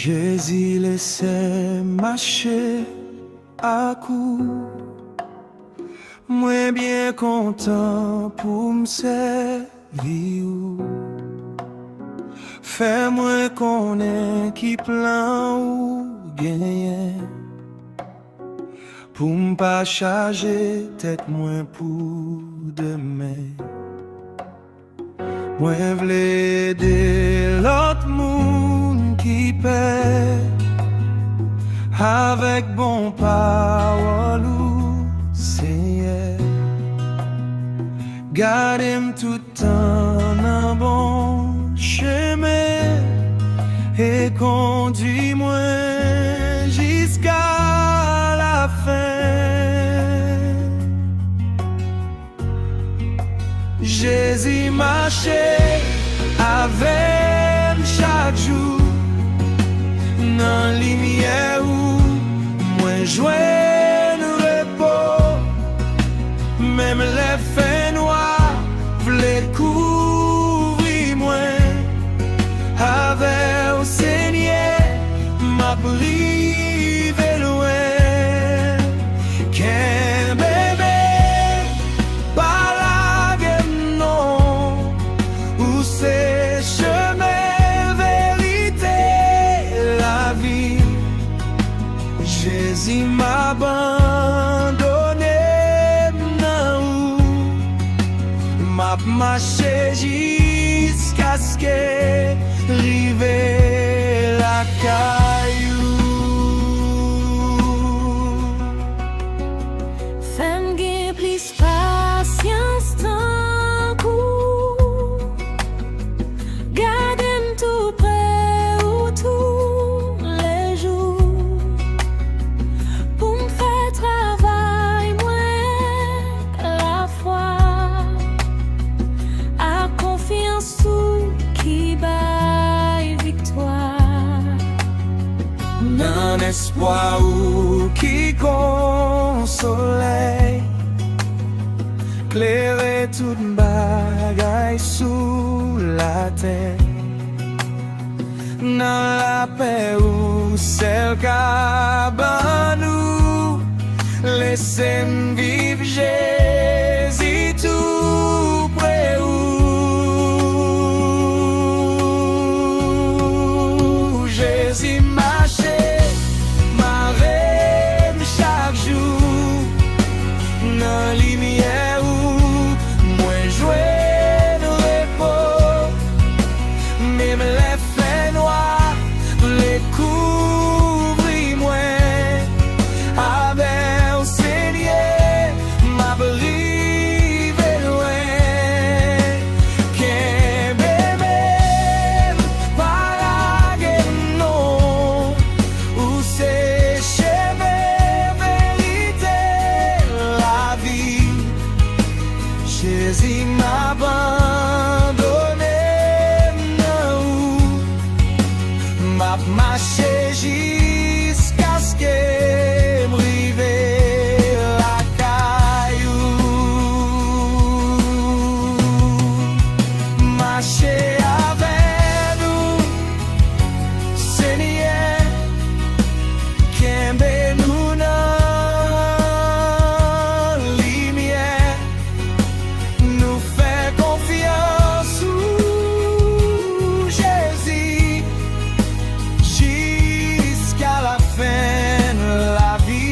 Jésus laissait marcher à coup. Moi bien content pour me servir. Fais-moi connaître qui plan ou gagner. Pour me pas charger tête moins pour demain. Moi v'lais aider l'autre monde qui paie avec bon parole ou Seigneur. Garde-moi tout en un bon chemin et conduis-moi jusqu'à la fin. Jésus marchait avec chaque jour dans la lumière où moi jouais le repos. Même les faits noirs voulaient couvrir moi. Avec au Seigneur m'a privé loin. Qu'un bébé par la gueule non, où c'est chemin, vérité, la vie. Jésus m'a abandonné, non, m'a marché jusqu'à ce que rive la caillou. Femme gain plus patience tant coup. Garde-moi tout près ou tous les jours. Pour me faire travail moins la foi. À confiance sous qui baille victoire. Dans espoir ou qui consoleil, clairer toute bagaille sous la terre. Dans la paix ou celle qu'à nous, laissez-moi vivre Jésus tout près où. Jésus marchait, m'arrête chaque jour dans la lumière où moi jouais le repos. Même les faits noirs les couvrir moi. Avec au Seigneur m'a privé loin. Qu'un bébé par la gueule non, où c'est chemin, vérité, la vie. Jésus m'a abandonné, non, m'a marché jusqu'à ce que m'rive la caillou. Marcher avec nous, Seigneur, qu'aimez nous dans la lumière, nous fait confiance sous Jésus jusqu'à la fin de la vie.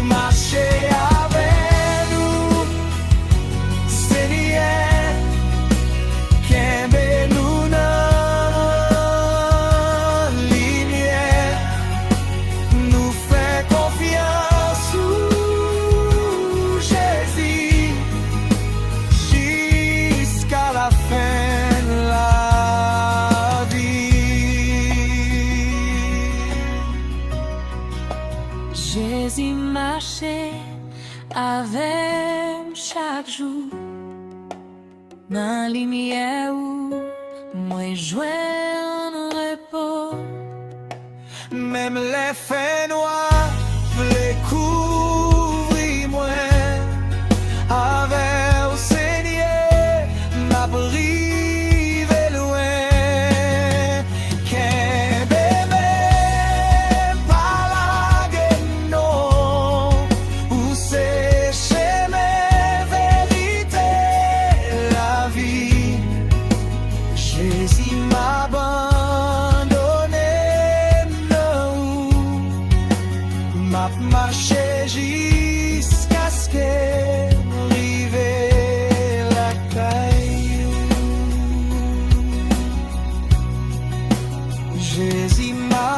Marcher avec nous, Seigneur, qu'aimez nous dans la lumière, nous fait confiance sous Jésus jusqu'à la fin de la vie. Jésus marchait avec chaque jour dans la lumière où moi jouais en repos. Même les faits noirs les couvrir moi. Avec au Seigneur m'a privé loin.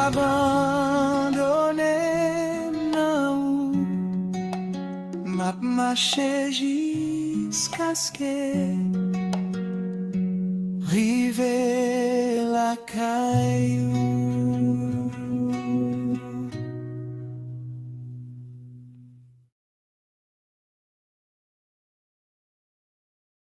abandonné nan ou, m'a marché jusqu'à ce que rive la caillou.